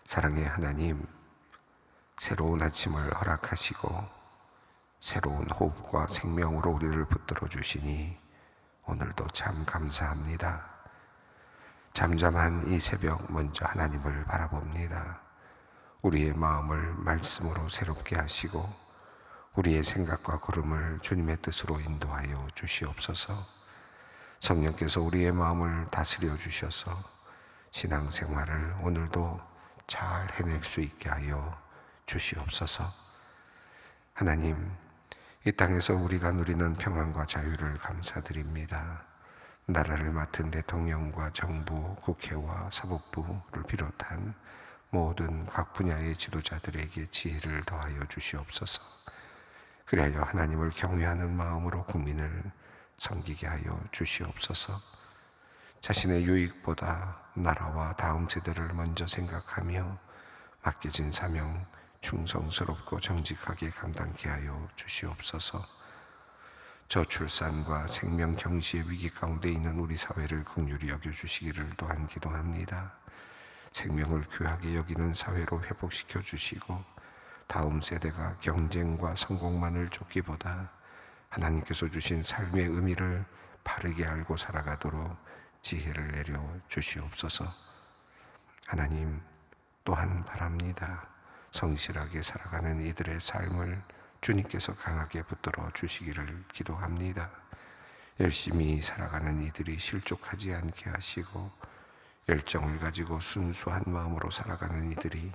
사랑의 하나님, 새로운 아침을 허락하시고 새로운 호흡과 생명으로 우리를 붙들어 주시니 오늘도 참 감사합니다. 잠잠한 이 새벽 먼저 하나님을 바라봅니다. 우리의 마음을 말씀으로 새롭게 하시고 우리의 생각과 걸음을 주님의 뜻으로 인도하여 주시옵소서. 성령께서 우리의 마음을 다스려 주셔서 신앙생활을 오늘도 잘 해낼 수 있게 하여 주시옵소서. 하나님, 이 땅에서 우리가 누리는 평안과 자유를 감사드립니다. 나라를 맡은 대통령과 정부, 국회와 사법부를 비롯한 모든 각 분야의 지도자들에게 지혜를 더하여 주시옵소서. 그리하여 하나님을 경외하는 마음으로 국민을 섬기게 하여 주시옵소서. 자신의 유익보다 나라와 다음 세대를 먼저 생각하며 맡겨진 사명 충성스럽고 정직하게 감당케 하여 주시옵소서. 저출산과 생명 경시의 위기 가운데 있는 우리 사회를 긍휼히 여겨주시기를 또한 기도합니다. 생명을 귀하게 여기는 사회로 회복시켜 주시고 다음 세대가 경쟁과 성공만을 쫓기보다 하나님께서 주신 삶의 의미를 바르게 알고 살아가도록 지혜를 내려 주시옵소서. 하나님, 또한 바랍니다. 성실하게 살아가는 이들의 삶을 주님께서 강하게 붙들어 주시기를 기도합니다. 열심히 살아가는 이들이 실족하지 않게 하시고 열정을 가지고 순수한 마음으로 살아가는 이들이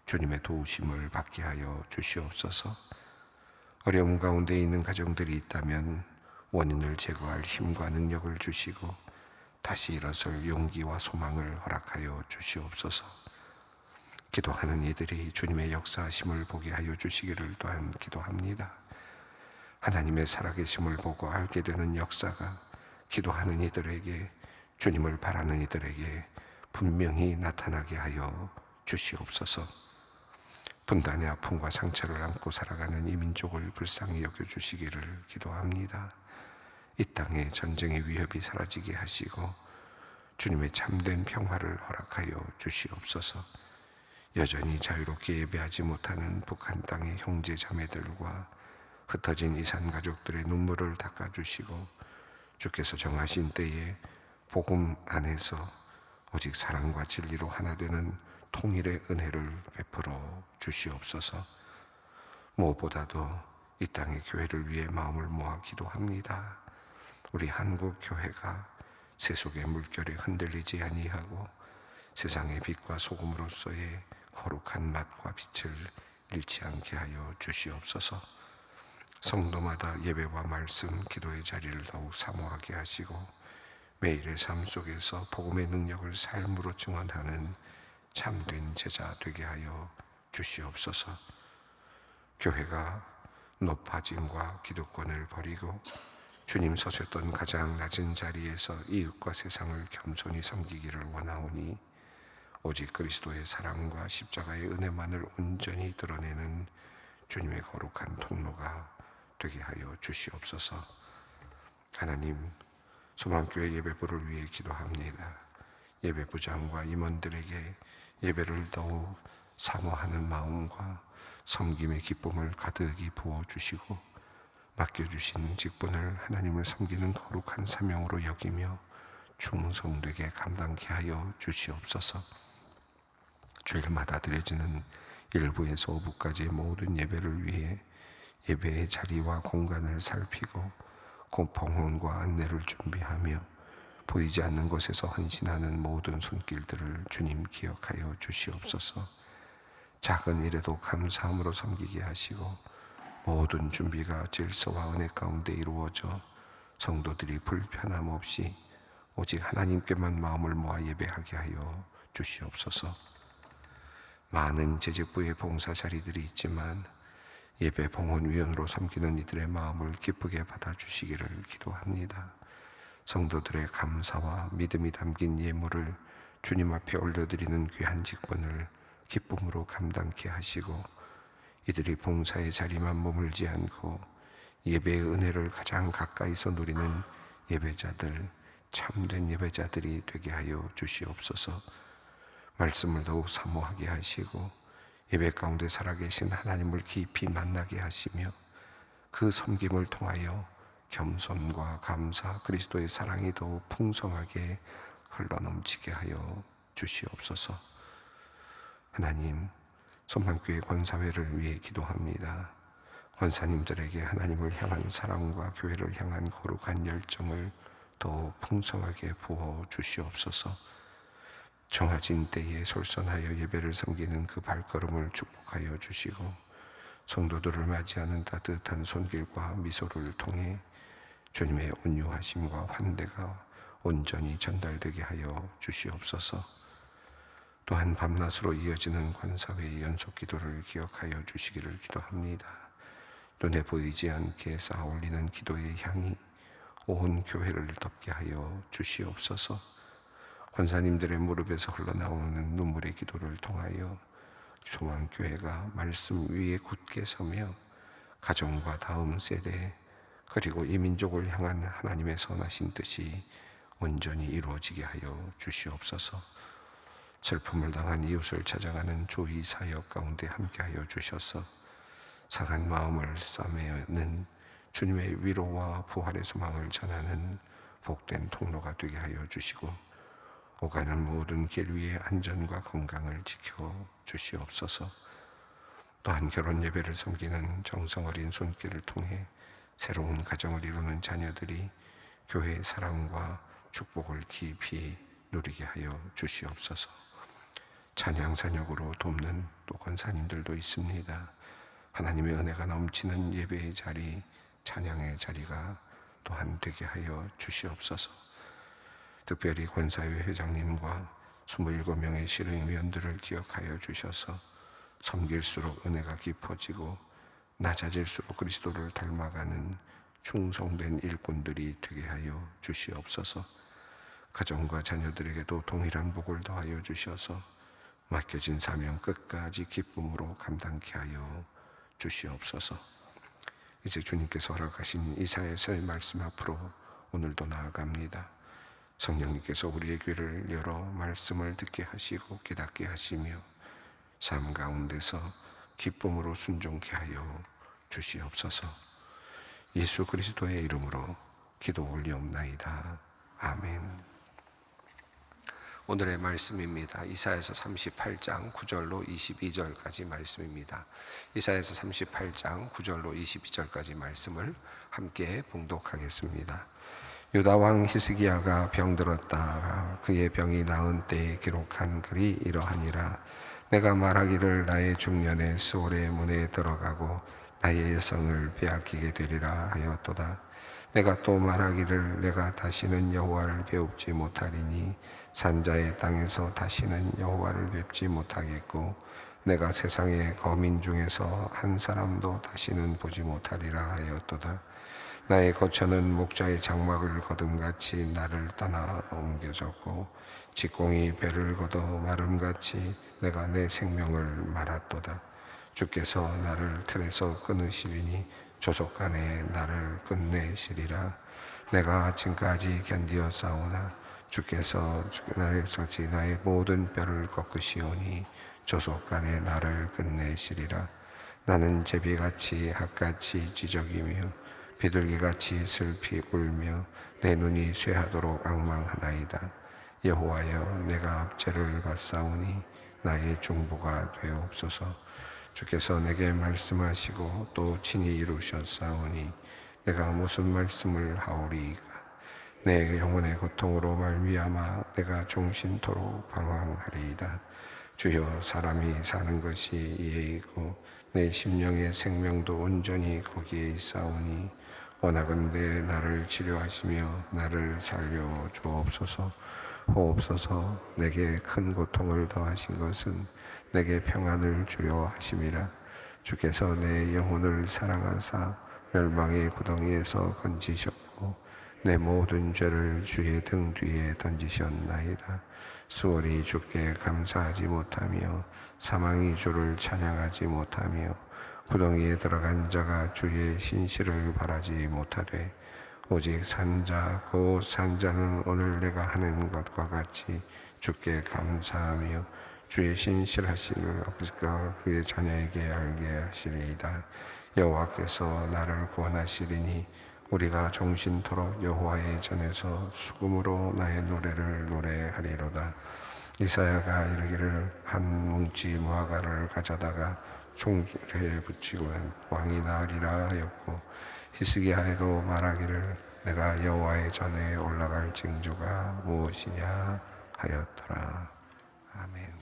주님의 도우심을 받게 하여 주시옵소서. 어려움 가운데 있는 가정들이 있다면 원인을 제거할 힘과 능력을 주시고 다시 일어설 용기와 소망을 허락하여 주시옵소서. 기도하는 이들이 주님의 역사하심을 보게 하여 주시기를 또한 기도합니다. 하나님의 살아계심을 보고 알게 되는 역사가 기도하는 이들에게, 주님을 바라는 이들에게 분명히 나타나게 하여 주시옵소서. 분단의 아픔과 상처를 안고 살아가는 이 민족을 불쌍히 여겨주시기를 기도합니다. 이 땅에 전쟁의 위협이 사라지게 하시고 주님의 참된 평화를 허락하여 주시옵소서. 여전히 자유롭게 예배하지 못하는 북한 땅의 형제 자매들과 흩어진 이산 가족들의 눈물을 닦아주시고 주께서 정하신 때에 복음 안에서 오직 사랑과 진리로 하나 되는 통일의 은혜를 베풀어 주시옵소서. 무엇보다도 이 땅의 교회를 위해 마음을 모아 기도합니다. 우리 한국 교회가 세속의 물결에 흔들리지 아니하고 세상의 빛과 소금으로서의 거룩한 맛과 빛을 잃지 않게 하여 주시옵소서. 성도마다 예배와 말씀, 기도의 자리를 더욱 사모하게 하시고 매일의 삶 속에서 복음의 능력을 삶으로 증언하는 참된 제자 되게 하여 주시옵소서. 교회가 높아짐과 기득권을 버리고 주님 서셨던 가장 낮은 자리에서 이웃과 세상을 겸손히 섬기기를 원하오니 오직 그리스도의 사랑과 십자가의 은혜만을 온전히 드러내는 주님의 거룩한 통로가 되게 하여 주시옵소서. 하나님, 소망교회 예배부를 위해 기도합니다. 예배부장과 임원들에게 예배를 더욱 사모하는 마음과 섬김의 기쁨을 가득히 부어주시고 맡겨주신 직분을 하나님을 섬기는 거룩한 사명으로 여기며 충성되게 감당케 하여 주시옵소서. 주일마다 드려지는 1부에서 5부까지의 모든 예배를 위해 예배의 자리와 공간을 살피고 봉헌과 안내를 준비하며 보이지 않는 곳에서 헌신하는 모든 손길들을 주님 기억하여 주시옵소서. 작은 일에도 감사함으로 섬기게 하시고 모든 준비가 질서와 은혜 가운데 이루어져 성도들이 불편함 없이 오직 하나님께만 마음을 모아 예배하게 하여 주시옵소서. 많은 재직부의 봉사 자리들이 있지만 예배 봉헌위원으로 섬기는 이들의 마음을 기쁘게 받아주시기를 기도합니다. 성도들의 감사와 믿음이 담긴 예물을 주님 앞에 올려드리는 귀한 직분을 기쁨으로 감당케 하시고 이들이 봉사의 자리만 머물지 않고 예배의 은혜를 가장 가까이서 누리는 예배자들, 참된 예배자들이 되게 하여 주시옵소서. 말씀을 더욱 사모하게 하시고 예배 가운데 살아계신 하나님을 깊이 만나게 하시며 그 섬김을 통하여 겸손과 감사, 그리스도의 사랑이 더욱 풍성하게 흘러넘치게 하여 주시옵소서. 하나님, 손만교회 권사회를 위해 기도합니다. 권사님들에게 하나님을 향한 사랑과 교회를 향한 거룩한 열정을 더 풍성하게 부어 주시옵소서. 정해진 때에 솔선하여 예배를 섬기는 그 발걸음을 축복하여 주시고 성도들을 맞이하는 따뜻한 손길과 미소를 통해 주님의 온유하심과 환대가 온전히 전달되게 하여 주시옵소서. 또한 밤낮으로 이어지는 권사회의 연속 기도를 기억하여 주시기를 기도합니다. 눈에 보이지 않게 쌓아 올리는 기도의 향이 온 교회를 덮게 하여 주시옵소서. 권사님들의 무릎에서 흘러나오는 눈물의 기도를 통하여 소망교회가 말씀 위에 굳게 서며 가정과 다음 세대 그리고 이 민족을 향한 하나님의 선하신 뜻이 온전히 이루어지게 하여 주시옵소서. 슬픔을 당한 이웃을 찾아가는 조의 사역 가운데 함께하여 주셔서 상한 마음을 싸매는 주님의 위로와 부활의 소망을 전하는 복된 통로가 되게 하여 주시고 오가는 모든 길 위에 안전과 건강을 지켜 주시옵소서. 또한 결혼 예배를 섬기는 정성 어린 손길을 통해 새로운 가정을 이루는 자녀들이 교회의 사랑과 축복을 깊이 누리게 하여 주시옵소서. 찬양 사역으로 돕는 또 권사님들도 있습니다. 하나님의 은혜가 넘치는 예배의 자리, 찬양의 자리가 또한 되게 하여 주시옵소서. 특별히 권사회 회장님과 27명의 실행위원들을 기억하여 주셔서 섬길수록 은혜가 깊어지고 낮아질수록 그리스도를 닮아가는 충성된 일꾼들이 되게 하여 주시옵소서. 가정과 자녀들에게도 동일한 복을 더하여 주셔서 맡겨진 사명 끝까지 기쁨으로 감당케 하여 주시옵소서. 이제 주님께서 허락하신 이사야서의 말씀 앞으로 오늘도 나아갑니다. 성령님께서 우리의 귀를 열어 말씀을 듣게 하시고 깨닫게 하시며 삶 가운데서 기쁨으로 순종케 하여 주시옵소서. 예수 그리스도의 이름으로 기도 올리옵나이다. 아멘. 오늘의 말씀입니다. 이사야서 38장 9절로 22절까지 말씀입니다. 이사야서 38장 9절로 22절까지 말씀을 함께 봉독하겠습니다. 유다 왕 히스기야가 병들었다가 그의 병이 나은 때에 기록한 글이 이러하니라. 내가 말하기를 나의 중년에 수월의 문에 들어가고 나의 여성을 빼앗기게 되리라 하였도다. 내가 또 말하기를 내가 다시는 여호와를 배웁지 못하리니 산자의 땅에서 다시는 여호와를 뵙지 못하겠고 내가 세상의 거민 중에서 한 사람도 다시는 보지 못하리라 하였도다. 나의 거처는 목자의 장막을 거둠같이 나를 떠나 옮겨졌고 직공이 배를 걷어 마름같이 내가 내 생명을 말았도다. 주께서 나를 틀에서 끊으시리니 조속간에 나를 끝내시리라. 내가 지금까지 견디어 싸우나 주께서 나의 모든 뼈를 꺾으시오니 조속간에 나를 끝내시리라. 나는 제비같이 핫같이 지적이며 비둘기같이 슬피 울며 내 눈이 쇠하도록 앙망하나이다. 여호와여, 내가 압제를 받사오니 나의 중보가 되옵소서. 주께서 내게 말씀하시고 또 친히 이루셨사오니 내가 무슨 말씀을 하오리이까. 내 영혼의 고통으로 말미암아 내가 종신토록 방황하리이다. 주여, 사람이 사는 것이 이에이고 내 심령의 생명도 온전히 거기에 있사오니 원하건대 나를 치료하시며 나를 살려 주옵소서. 호옵소서. 내게 큰 고통을 더하신 것은 내게 평안을 주려 하심이라. 주께서 내 영혼을 사랑하사 멸망의 구덩이에서 건지셨고 내 모든 죄를 주의 등 뒤에 던지셨나이다. 수월이 주께 감사하지 못하며 사망이 주를 찬양하지 못하며 구덩이에 들어간 자가 주의 신실을 바라지 못하되 오직 산자 곧 산자는 오늘 내가 하는 것과 같이 주께 감사하며 주의 신실하신 아버지가 그의 자녀에게 알게 하시리이다. 여호와께서 나를 구원하시리니 우리가 종신토록 여호와의 전에서 수금으로 나의 노래를 노래하리로다. 이사야가 이르기를 한 뭉치 무화과를 가져다가 총소에 붙이고 왕이 나으리라 하였고, 히스기야에도 말하기를 내가 여호와의 전에 올라갈 징조가 무엇이냐 하였더라. 아멘.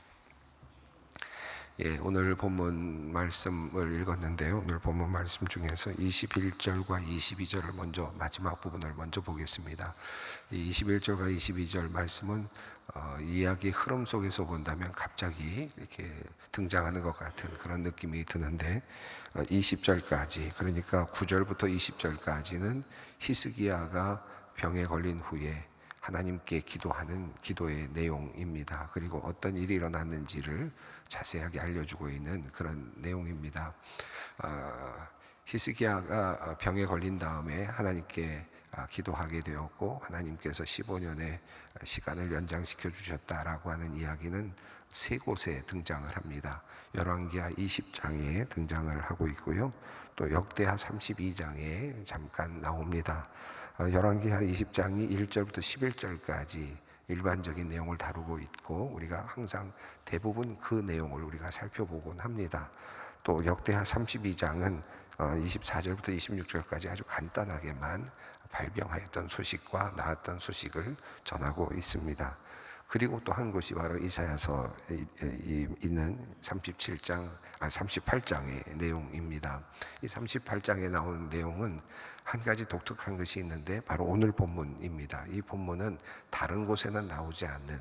오늘 본문 말씀을 읽었는데요. 오늘 본문 말씀 중에서 21절과 22절을 먼저, 마지막 부분을 먼저 보겠습니다. 이 21절과 22절 말씀은 이야기 흐름 속에서 본다면 갑자기 이렇게 등장하는 것 같은 그런 느낌이 드는데, 20절까지, 그러니까 9절부터 20절까지는 히스기야가 병에 걸린 후에 하나님께 기도하는 기도의 내용입니다. 그리고 어떤 일이 일어났는지를 자세하게 알려주고 있는 그런 내용입니다. 히스기야가 병에 걸린 다음에 하나님께 기도하게 되었고, 하나님께서 15년의 시간을 연장시켜 주셨다라고 하는 이야기는 세 곳에 등장을 합니다. 열왕기하 20장에 등장을 하고 있고요, 또 역대하 32장에 잠깐 나옵니다. 열왕기하 20장이 1절부터 11절까지 일반적인 내용을 다루고 있고, 우리가 항상 대부분 그 내용을 우리가 살펴보곤 합니다. 또 역대하 32장은 24절부터 26절까지 아주 간단하게만 발병하였던 소식과 나았던 소식을 전하고 있습니다. 그리고 또 한 곳이 바로 이사야서에 있는 38장의 내용입니다. 이 38장에 나오는 내용은 한 가지 독특한 것이 있는데, 바로 오늘 본문입니다. 이 본문은 다른 곳에는 나오지 않는,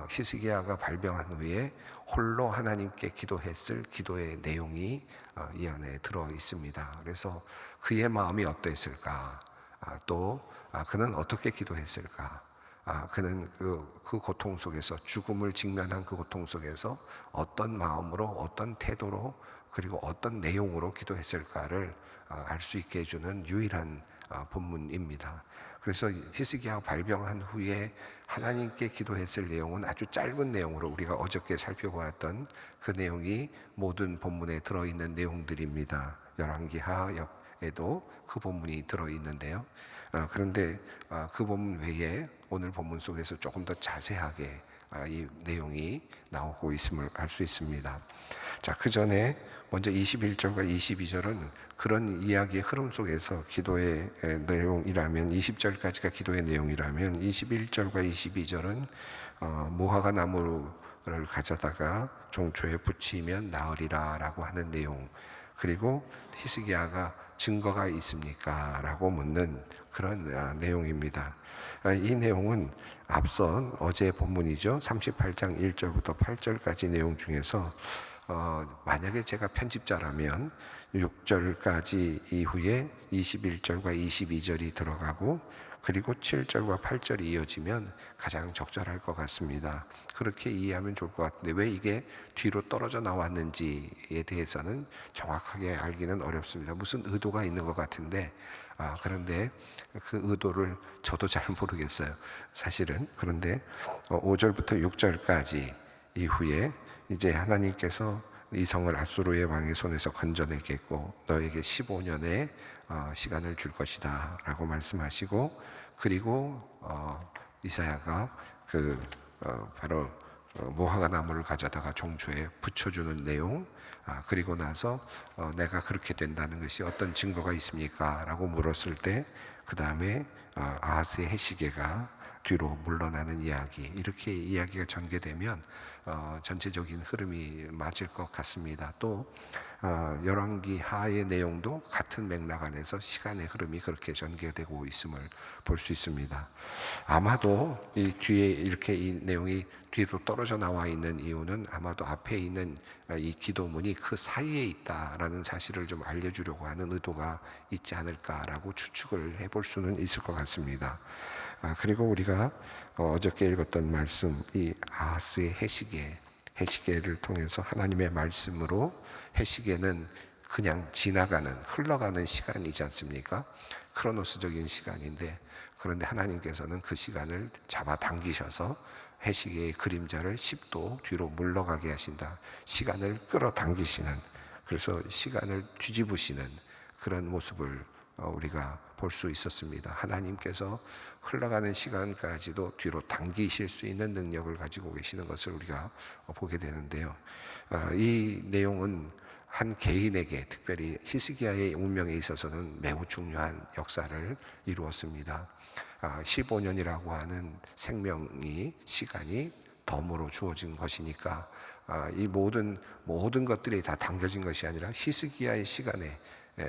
히스기야가 발병한 후에 홀로 하나님께 기도했을 기도의 내용이 이 안에 들어 있습니다. 그래서 그의 마음이 어떠했을까? 또 그는 어떻게 기도했을까? 그는 그 고통 속에서, 죽음을 직면한 그 고통 속에서 어떤 마음으로, 어떤 태도로, 그리고 어떤 내용으로 기도했을까를 알 수 있게 해주는 유일한 본문입니다. 그래서 히스기야가 발병한 후에 하나님께 기도했을 내용은 아주 짧은 내용으로, 우리가 어저께 살펴보았던 그 내용이 모든 본문에 들어있는 내용들입니다. 열왕기하에도 그 본문이 들어있는데요. 그런데 그 본문 외에 오늘 본문 속에서 조금 더 자세하게 이 내용이 나오고 있음을 알 수 있습니다. 자, 그 전에 먼저 21절과 22절은 그런 이야기의 흐름 속에서 기도의 내용이라면, 20절까지가 기도의 내용이라면 21절과 22절은 무화과 나무를 가져다가 종초에 붙이면 나으리라 라고 하는 내용, 그리고 히스기야가 증거가 있습니까? 라고 묻는 그런 내용입니다. 이 내용은 앞선 어제 본문이죠, 38장 1절부터 8절까지 내용 중에서 만약에 제가 편집자라면 6절까지 이후에 21절과 22절이 들어가고, 그리고 7절과 8절이 이어지면 가장 적절할 것 같습니다. 그렇게 이해하면 좋을 것 같은데, 왜 이게 뒤로 떨어져 나왔는지에 대해서는 정확하게 알기는 어렵습니다. 무슨 의도가 있는 것 같은데, 그런데 그 의도를 저도 잘 모르겠어요, 사실은. 그런데 5절부터 6절까지 이후에 이제 하나님께서 이 성을 앗수르의 왕의 손에서 건져내겠고 너에게 15년의 시간을 줄 것이다 라고 말씀하시고, 그리고 이사야가 바로 무화과 나무를 가져다가 종초에 붙여주는 내용, 그리고 나서 내가 그렇게 된다는 것이 어떤 증거가 있습니까? 라고 물었을 때, 그 다음에 아하스의 해시계가 뒤로 물러나는 이야기, 이렇게 이야기가 전개되면 전체적인 흐름이 맞을 것 같습니다. 또 열왕기하의 내용도 같은 맥락 안에서 시간의 흐름이 그렇게 전개되고 있음을 볼 수 있습니다. 아마도 이 뒤에 이렇게 이 내용이 뒤로 떨어져 나와 있는 이유는 아마도 앞에 있는 이 기도문이 그 사이에 있다라는 사실을 좀 알려주려고 하는 의도가 있지 않을까라고 추측을 해볼 수는 있을 것 같습니다. 그리고 우리가 어저께 읽었던 말씀, 이 아하스의 해시계를 통해서 하나님의 말씀으로, 해시계는 그냥 지나가는, 흘러가는 시간이지 않습니까? 크로노스적인 시간인데, 그런데 하나님께서는 그 시간을 잡아당기셔서 해시계의 그림자를 10도 뒤로 물러가게 하신다. 시간을 끌어당기시는, 그래서 시간을 뒤집으시는 그런 모습을 우리가 볼 수 있었습니다. 하나님께서 흘러가는 시간까지도 뒤로 당기실 수 있는 능력을 가지고 계시는 것을 우리가 보게 되는데요. 이 내용은 한 개인에게, 특별히 히스기야의 운명에 있어서는 매우 중요한 역사를 이루었습니다. 15년이라고 하는 생명이, 시간이 덤으로 주어진 것이니까 이 모든 것들이 다 당겨진 것이 아니라 히스기야의 시간에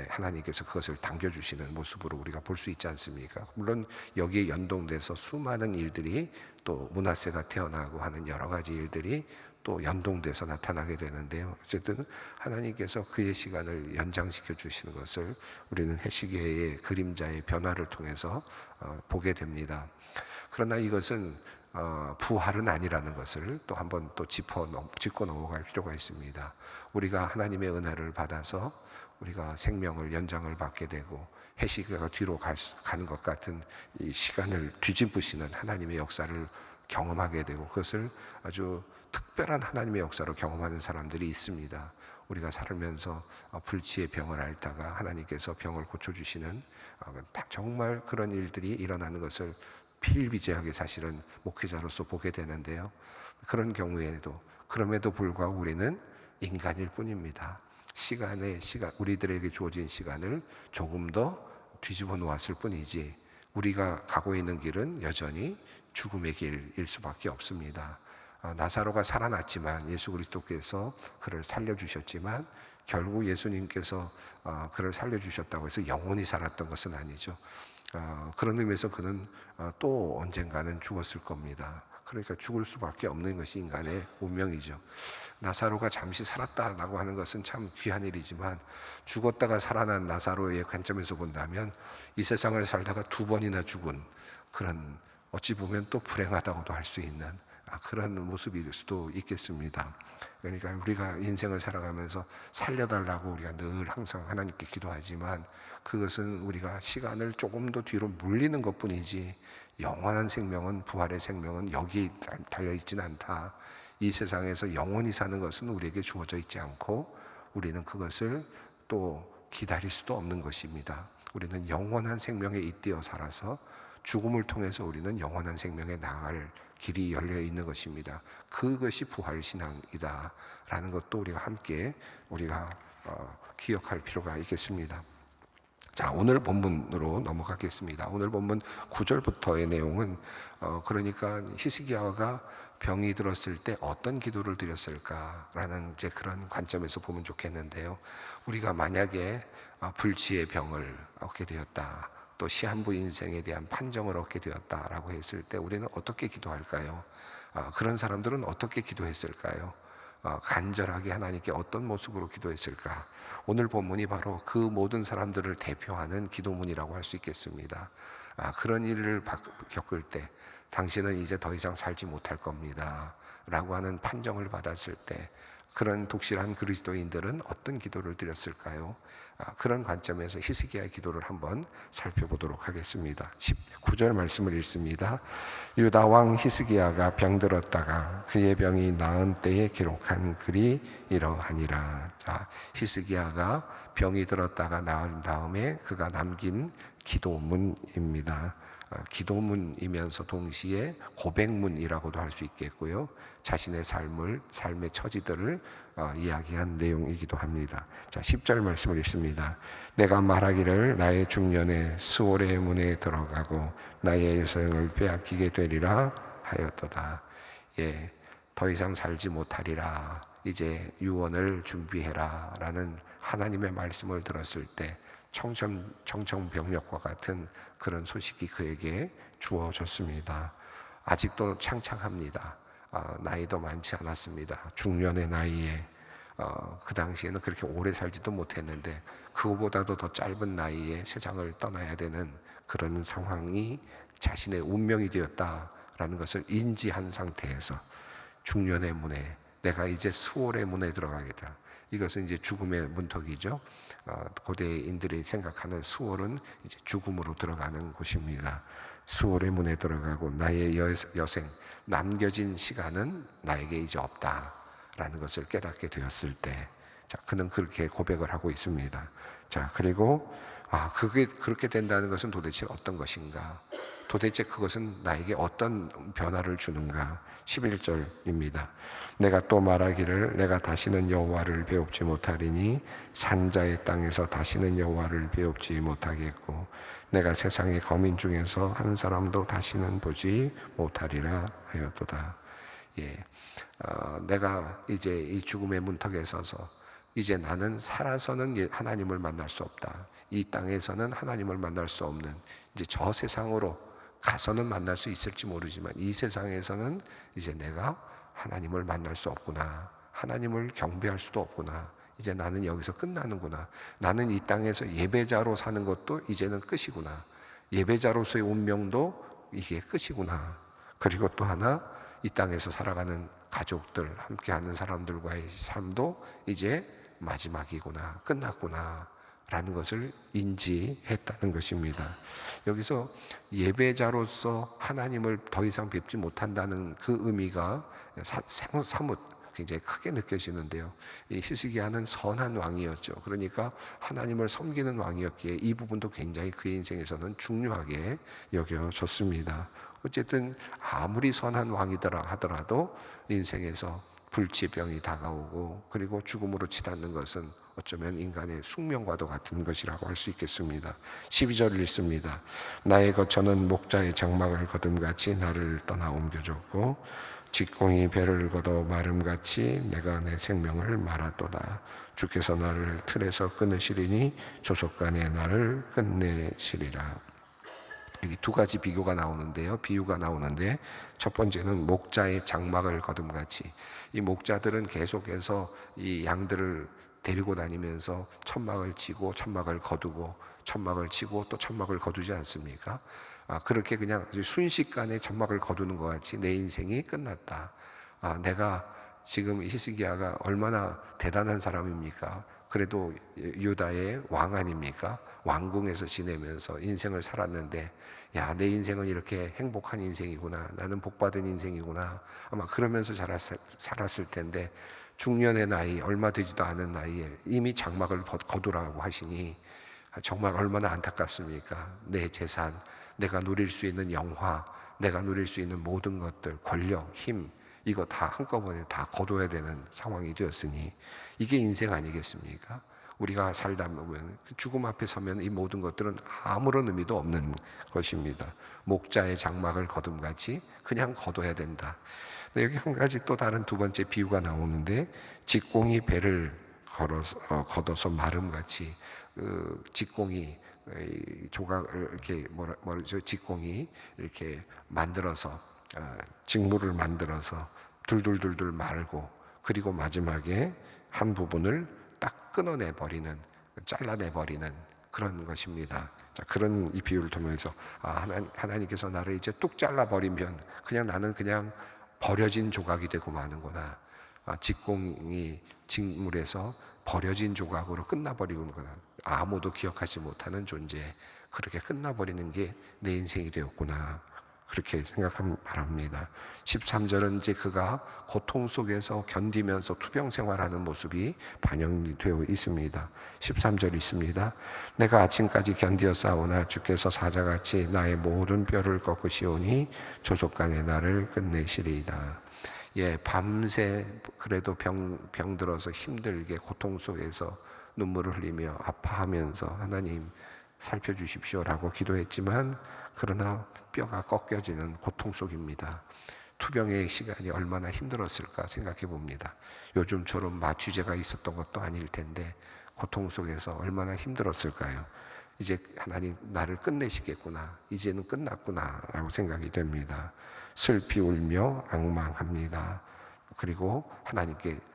하나님께서 그것을 당겨주시는 모습으로 우리가 볼 수 있지 않습니까? 물론 여기에 연동돼서 수많은 일들이, 또 므낫세가 태어나고 하는 여러 가지 일들이 또 연동돼서 나타나게 되는데요. 어쨌든 하나님께서 그의 시간을 연장시켜 주시는 것을 우리는 해시계의 그림자의 변화를 통해서 보게 됩니다. 그러나 이것은 부활은 아니라는 것을 또 한번 또 짚고 넘어갈 필요가 있습니다. 우리가 하나님의 은혜를 받아서 우리가 생명을 연장을 받게 되고 해시계가 뒤로 가는 것 같은 이 시간을 뒤집으시는 하나님의 역사를 경험하게 되고, 그것을 아주 특별한 하나님의 역사로 경험하는 사람들이 있습니다. 우리가 살면서 불치의 병을 앓다가 하나님께서 병을 고쳐주시는 정말 그런 일들이 일어나는 것을 비일비재하게 사실은 목회자로서 보게 되는데요. 그런 경우에도, 그럼에도 불구하고 우리는 인간일 뿐입니다. 우리들에게 주어진 시간을 조금 더 뒤집어 놓았을 뿐이지, 우리가 가고 있는 길은 여전히 죽음의 길일 수밖에 없습니다. 나사로가 살아났지만, 예수 그리스도께서 그를 살려주셨지만, 결국 예수님께서 그를 살려주셨다고 해서 영원히 살았던 것은 아니죠. 그런 의미에서 그는 또 언젠가는 죽었을 겁니다. 그러니까 죽을 수밖에 없는 것이 인간의 운명이죠. 나사로가 잠시 살았다라고 하는 것은 참 귀한 일이지만, 죽었다가 살아난 나사로의 관점에서 본다면 이 세상을 살다가 2번이나 죽은 그런, 어찌 보면 또 불행하다고도 할 수 있는 그런 모습일 수도 있겠습니다. 그러니까 우리가 인생을 살아가면서 살려달라고 우리가 늘 항상 하나님께 기도하지만, 그것은 우리가 시간을 조금 더 뒤로 물리는 것뿐이지 영원한 생명은, 부활의 생명은 여기 달려있지는 않다. 이 세상에서 영원히 사는 것은 우리에게 주어져 있지 않고 우리는 그것을 또 기다릴 수도 없는 것입니다. 우리는 영원한 생명에 잇대어 살아서 죽음을 통해서 우리는 영원한 생명에 나아갈 길이 열려 있는 것입니다. 그것이 부활신앙이다 라는 것도 우리가 함께 기억할 필요가 있겠습니다. 자, 오늘 본문으로 넘어가겠습니다. 오늘 본문 9절부터의 내용은 그러니까 히스기야가 병이 들었을 때 어떤 기도를 드렸을까라는 이제 그런 관점에서 보면 좋겠는데요. 우리가 만약에 불치의 병을 얻게 되었다, 또 시한부 인생에 대한 판정을 얻게 되었다라고 했을 때 우리는 어떻게 기도할까요? 그런 사람들은 어떻게 기도했을까요? 간절하게 하나님께 어떤 모습으로 기도했을까? 오늘 본문이 바로 그 모든 사람들을 대표하는 기도문이라고 할 수 있겠습니다. 그런 일을 겪을 때 당신은 이제 더 이상 살지 못할 겁니다 라고 하는 판정을 받았을 때 그런 독실한 그리스도인들은 어떤 기도를 드렸을까요? 그런 관점에서 히스기야의 기도를 한번 살펴보도록 하겠습니다. 19절 말씀을 읽습니다. 유다 왕 히스기야가 병들었다가 그의 병이 나은 때에 기록한 글이 이러하니라. 자, 히스기야가 병이 들었다가 나은 다음에 그가 남긴 기도문입니다. 기도문이면서 동시에 고백문이라고도 할 수 있겠고요. 자신의 삶의 처지들을 이야기한 내용이기도 합니다. 자, 10절 말씀을 읽습니다. 내가 말하기를 나의 중년에 스올의 문에 들어가고 나의 여성을 빼앗기게 되리라 하였도다. 예, 더 이상 살지 못하리라. 이제 유언을 준비해라 라는 하나님의 말씀을 들었을 때 청천벽력과 같은 그런 소식이 그에게 주어졌습니다. 아직도 창창합니다. 나이도 많지 않았습니다. 중년의 나이에 그 당시에는 그렇게 오래 살지도 못했는데 그거보다도 더 짧은 나이에 세상을 떠나야 되는 그런 상황이 자신의 운명이 되었다라는 것을 인지한 상태에서 중년의 문에, 내가 이제 수월의 문에 들어가겠다. 이것은 이제 죽음의 문턱이죠. 고대인들이 생각하는 수월은 이제 죽음으로 들어가는 곳입니다. 수월의 문에 들어가고 나의 여생, 남겨진 시간은 나에게 이제 없다라는 것을 깨닫게 되었을 때, 자, 그는 그렇게 고백을 하고 있습니다. 자, 그리고 그게 그렇게 된다는 것은 도대체 어떤 것인가? 도대체 그것은 나에게 어떤 변화를 주는가? 11절입니다. 내가 또 말하기를 내가 다시는 여호와를 배웁지 못하리니 산자의 땅에서 다시는 여호와를 배웁지 못하겠고 내가 세상의 거민 중에서 한 사람도 다시는 보지 못하리라 하였도다. 내가 이제 이 죽음의 문턱에 서서 이제 나는 살아서는 하나님을 만날 수 없다. 이 땅에서는 하나님을 만날 수 없는, 이제 저 세상으로 가서는 만날 수 있을지 모르지만 이 세상에서는 이제 내가 하나님을 만날 수 없구나. 하나님을 경배할 수도 없구나. 이제 나는 여기서 끝나는구나. 나는 이 땅에서 예배자로 사는 것도 이제는 끝이구나. 예배자로서의 운명도 이게 끝이구나. 그리고 또 하나, 이 땅에서 살아가는 가족들, 함께하는 사람들과의 삶도 이제 마지막이구나, 끝났구나 라는 것을 인지했다는 것입니다. 여기서 예배자로서 하나님을 더 이상 뵙지 못한다는 그 의미가 사뭇 굉장히 크게 느껴지는데요. 이 히스기야는 선한 왕이었죠. 그러니까 하나님을 섬기는 왕이었기에 이 부분도 굉장히 그의 인생에서는 중요하게 여겨졌습니다. 어쨌든 아무리 선한 왕이더라 하더라도 인생에서 불치병이 다가오고 그리고 죽음으로 치닫는 것은 어쩌면 인간의 숙명과도 같은 것이라고 할 수 있겠습니다. 12절을 읽습니다. 나의 거처는 목자의 장막을 거둠같이 나를 떠나 옮겨졌고 직공이 배를 걷어 마름같이 내가 내 생명을 말았도다. 주께서 나를 틀에서 끊으시리니 조속간에 나를 끝내시리라. 여기 두 가지 비유가 나오는데 첫 번째는 목자의 장막을 거둠같이, 이 목자들은 계속해서 이 양들을 데리고 다니면서 천막을 치고 천막을 거두고 천막을 치고 또 천막을 거두지 않습니까? 그렇게 그냥 순식간에 천막을 거두는 것 같이 내 인생이 끝났다. 내가 지금 히스기야가 얼마나 대단한 사람입니까? 그래도 유다의 왕 아닙니까? 왕궁에서 지내면서 인생을 살았는데, 야, 내 인생은 이렇게 행복한 인생이구나. 나는 복받은 인생이구나. 아마 그러면서 살았을 텐데, 중년의 나이, 얼마 되지도 않은 나이에 이미 장막을 거두라고 하시니 정말 얼마나 안타깝습니까? 내 재산, 내가 누릴 수 있는 영화, 내가 누릴 수 있는 모든 것들, 권력, 힘, 이거 다 한꺼번에 다 거둬야 되는 상황이 되었으니 이게 인생 아니겠습니까? 우리가 살다 보면 죽음 앞에 서면 이 모든 것들은 아무런 의미도 없는 것입니다. 목자의 장막을 거둠같이 그냥 거둬야 된다. 여기 한 가지 또 다른 두 번째 비유가 나오는데, 직공이 배를 걷어서 마름같이, 직공이 조각을 이렇게 직공이 이렇게 만들어서 직물을 만들어서 둘둘둘둘 말고 그리고 마지막에 한 부분을 딱 끊어내버리는, 잘라내버리는 그런 것입니다. 자, 그런 이 비유를 통해서 하나님께서 나를 이제 뚝 잘라버리면 그냥 나는 그냥 버려진 조각이 되고 마는구나. 직공이 직물에서 버려진 조각으로 끝나버리는구나. 아무도 기억하지 못하는 존재, 그렇게 끝나버리는 게 내 인생이 되었구나. 그렇게 생각하면 바랍니다. 13절은 이제 그가 고통 속에서 견디면서 투병 생활하는 모습이 반영이 되어 있습니다. 13절 있습니다. 내가 아침까지 견디었사오나 주께서 사자같이 나의 모든 뼈를 꺾으시오니 조속간에 나를 끝내시리이다. 밤새 그래도 병들어서 힘들게 고통 속에서 눈물을 흘리며 아파하면서 하나님 살펴주십시오라고 기도했지만, 그러나 뼈가 꺾여지는 고통 속입니다. 투병의 시간이 얼마나 힘들었을까 생각해 봅니다. 요즘처럼 마취제가 있었던 것도 아닐 텐데 고통 속에서 얼마나 힘들었을까요? 이제 하나님 나를 끝내시겠구나, 이제는 끝났구나 라고 생각이 됩니다. 슬피 울며 앙망합니다. 그리고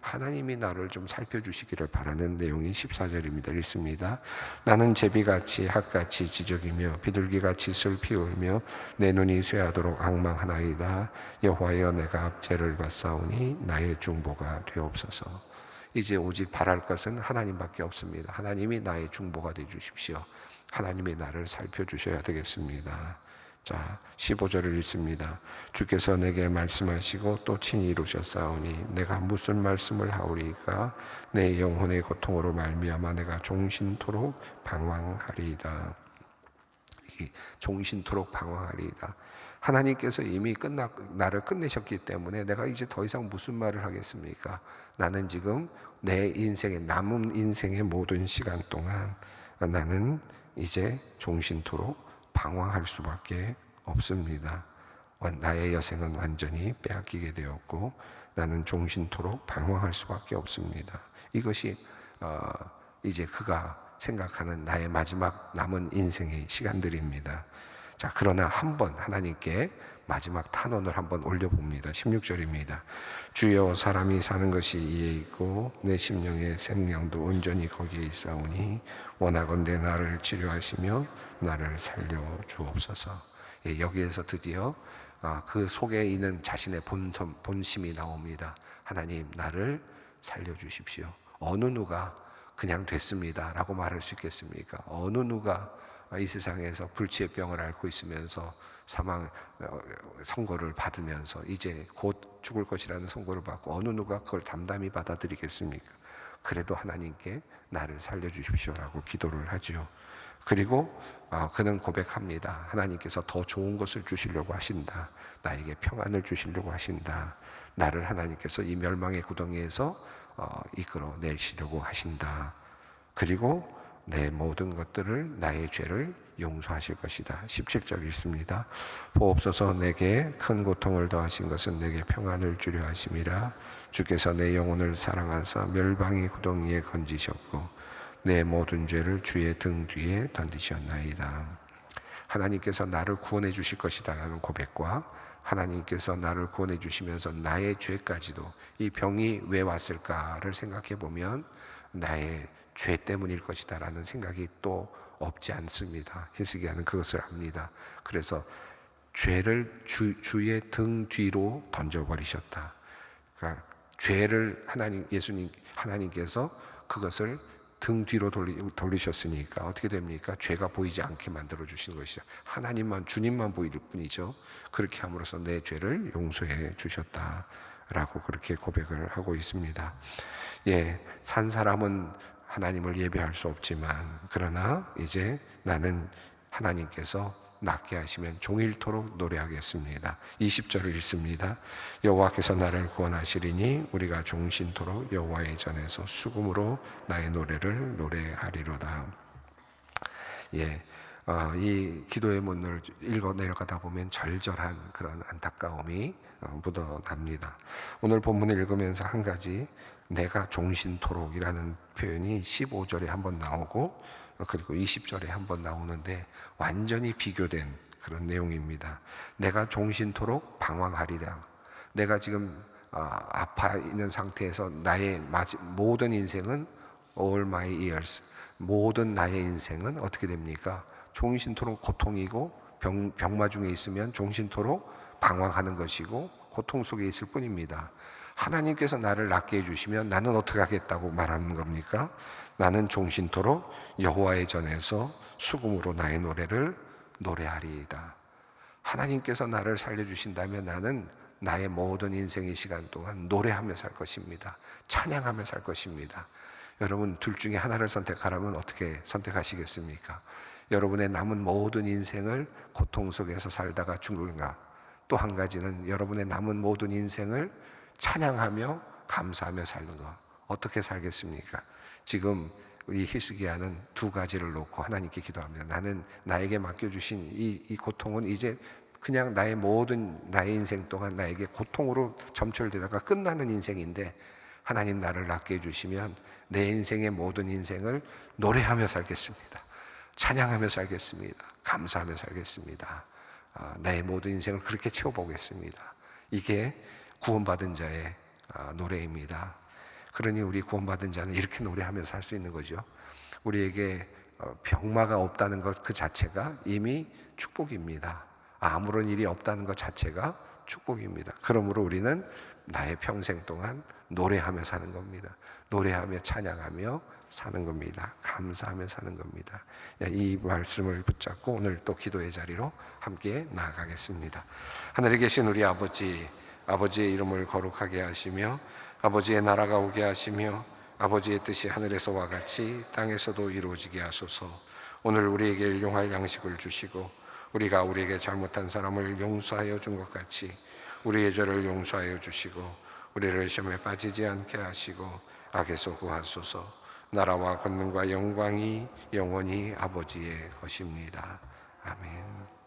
하나님이 나를 좀 살펴주시기를 바라는 내용이 14절입니다. 읽습니다. 나는 제비같이 핫같이 지적이며 비둘기같이 슬피 울며 내 눈이 쇠하도록 앙망하나이다. 여호와여, 내가 압제를 받사오니 나의 중보가 되옵소서. 이제 오직 바랄 것은 하나님밖에 없습니다. 하나님이 나의 중보가 되어 주십시오. 하나님이 나를 살펴주셔야 되겠습니다. 자, 15절을 읽습니다. 주께서 내게 말씀하시고 또 친히 이루셨사오니 내가 무슨 말씀을 하오리까? 내 영혼의 고통으로 말미암아 내가 종신토록 방황하리이다. 종신토록 방황하리이다. 하나님께서 이미 나를 끝내셨기 때문에 내가 이제 더 이상 무슨 말을 하겠습니까? 나는 지금 내 인생의 남은 인생의 모든 시간 동안 나는 이제 종신토록 방황할 수밖에 없습니다. 나의 여생은 완전히 빼앗기게 되었고 나는 종신토록 방황할 수밖에 없습니다. 이것이 이제 그가 생각하는 나의 마지막 남은 인생의 시간들입니다. 자, 그러나 한번 하나님께 마지막 탄원을 한번 올려봅니다. 16절입니다. 주여, 사람이 사는 것이 이에 있고 내 심령의 생명도 온전히 거기에 있사오니 원하건대 나를 치료하시며 나를 살려 주옵소서. 예, 여기에서 드디어 그 속에 있는 자신의 본심이 나옵니다. 하나님, 나를 살려주십시오. 어느 누가 그냥 됐습니다 라고 말할 수 있겠습니까? 어느 누가 이 세상에서 불치의 병을 앓고 있으면서 선고를 받으면서 이제 곧 죽을 것이라는 선고를 받고 어느 누가 그걸 담담히 받아들이겠습니까? 그래도 하나님께 나를 살려주십시오라고 기도를 하지요. 그리고 그는 고백합니다. 하나님께서 더 좋은 것을 주시려고 하신다. 나에게 평안을 주시려고 하신다. 나를 하나님께서 이 멸망의 구덩이에서 이끌어 내시려고 하신다. 그리고 내 모든 것들을, 나의 죄를 용서하실 것이다. 17절 읽습니다. 보옵소서, 내게 큰 고통을 더하신 것은 내게 평안을 주려 하심이라. 주께서 내 영혼을 사랑하사 멸망의 구덩이에 건지셨고 내 모든 죄를 주의 등 뒤에 던지셨나이다. 하나님께서 나를 구원해 주실 것이다 라는 고백과 하나님께서 나를 구원해 주시면서 나의 죄까지도, 이 병이 왜 왔을까를 생각해 보면 나의 죄 때문일 것이다 라는 생각이 또 없지 않습니다. 히스기야는 그것을 압니다. 그래서 죄를 주의 등 뒤로 던져버리셨다. 그러니까 죄를 하나님께서 그것을 등 뒤로 돌리셨으니까 어떻게 됩니까? 죄가 보이지 않게 만들어 주신 것이죠. 주님만 보일 뿐이죠. 그렇게 함으로써 내 죄를 용서해 주셨다라고 그렇게 고백을 하고 있습니다. 예, 산 사람은 하나님을 예배할 수 없지만 그러나 이제 나는 하나님께서 낫게 하시면 종일토록 노래하겠습니다. 20절을 읽습니다. 여호와께서 나를 구원하시리니 우리가 종신토록 여호와의 전에서 수금으로 나의 노래를 노래하리로다. 예, 이 기도의 문을 읽어 내려가다 보면 절절한 그런 안타까움이 묻어납니다. 오늘 본문을 읽으면서 한 가지, 내가 종신토록이라는 표현이 15절에 한번 나오고 그리고 20절에 한번 나오는데 완전히 비교된 그런 내용입니다. 내가 종신토록 방황하리라. 내가 지금 아파 있는 상태에서 나의 모든 인생은 all my years, 모든 나의 인생은 어떻게 됩니까? 종신토록 고통이고 병마 중에 있으면 종신토록 방황하는 것이고 고통 속에 있을 뿐입니다. 하나님께서 나를 낫게 해주시면 나는 어떻게 하겠다고 말하는 겁니까? 나는 종신토록 여호와의 전에서 수금으로 나의 노래를 노래하리이다. 하나님께서 나를 살려주신다면 나는 나의 모든 인생의 시간 동안 노래하며 살 것입니다. 찬양하며 살 것입니다. 여러분, 둘 중에 하나를 선택하라면 어떻게 선택하시겠습니까? 여러분의 남은 모든 인생을 고통 속에서 살다가 죽는가? 또 한 가지는 여러분의 남은 모든 인생을 찬양하며 감사하며 사는 것. 어떻게 살겠습니까? 지금 우리 히스기야는 두 가지를 놓고 하나님께 기도합니다. 나는 나에게 맡겨주신 이 고통은 이제 그냥 나의 인생 동안 나에게 고통으로 점철되다가 끝나는 인생인데 하나님 나를 낫게 해주시면 내 인생의 모든 인생을 노래하며 살겠습니다. 찬양하며 살겠습니다. 감사하며 살겠습니다. 나의 모든 인생을 그렇게 채워보겠습니다. 이게 구원받은 자의 노래입니다. 그러니 우리 구원받은 자는 이렇게 노래하면서 살 수 있는 거죠. 우리에게 병마가 없다는 것 그 자체가 이미 축복입니다. 아무런 일이 없다는 것 자체가 축복입니다. 그러므로 우리는 나의 평생 동안 노래하며 사는 겁니다. 노래하며 찬양하며 사는 겁니다. 감사하며 사는 겁니다. 이 말씀을 붙잡고 오늘 또 기도의 자리로 함께 나아가겠습니다. 하늘에 계신 우리 아버지, 아버지의 이름을 거룩하게 하시며 아버지의 나라가 오게 하시며 아버지의 뜻이 하늘에서와 같이 땅에서도 이루어지게 하소서. 오늘 우리에게 일용할 양식을 주시고 우리가 우리에게 잘못한 사람을 용서하여 준 것 같이 우리의 죄를 용서하여 주시고 우리를 시험에 빠지지 않게 하시고 악에서 구하소서. 나라와 권능과 영광이 영원히 아버지의 것입니다. 아멘.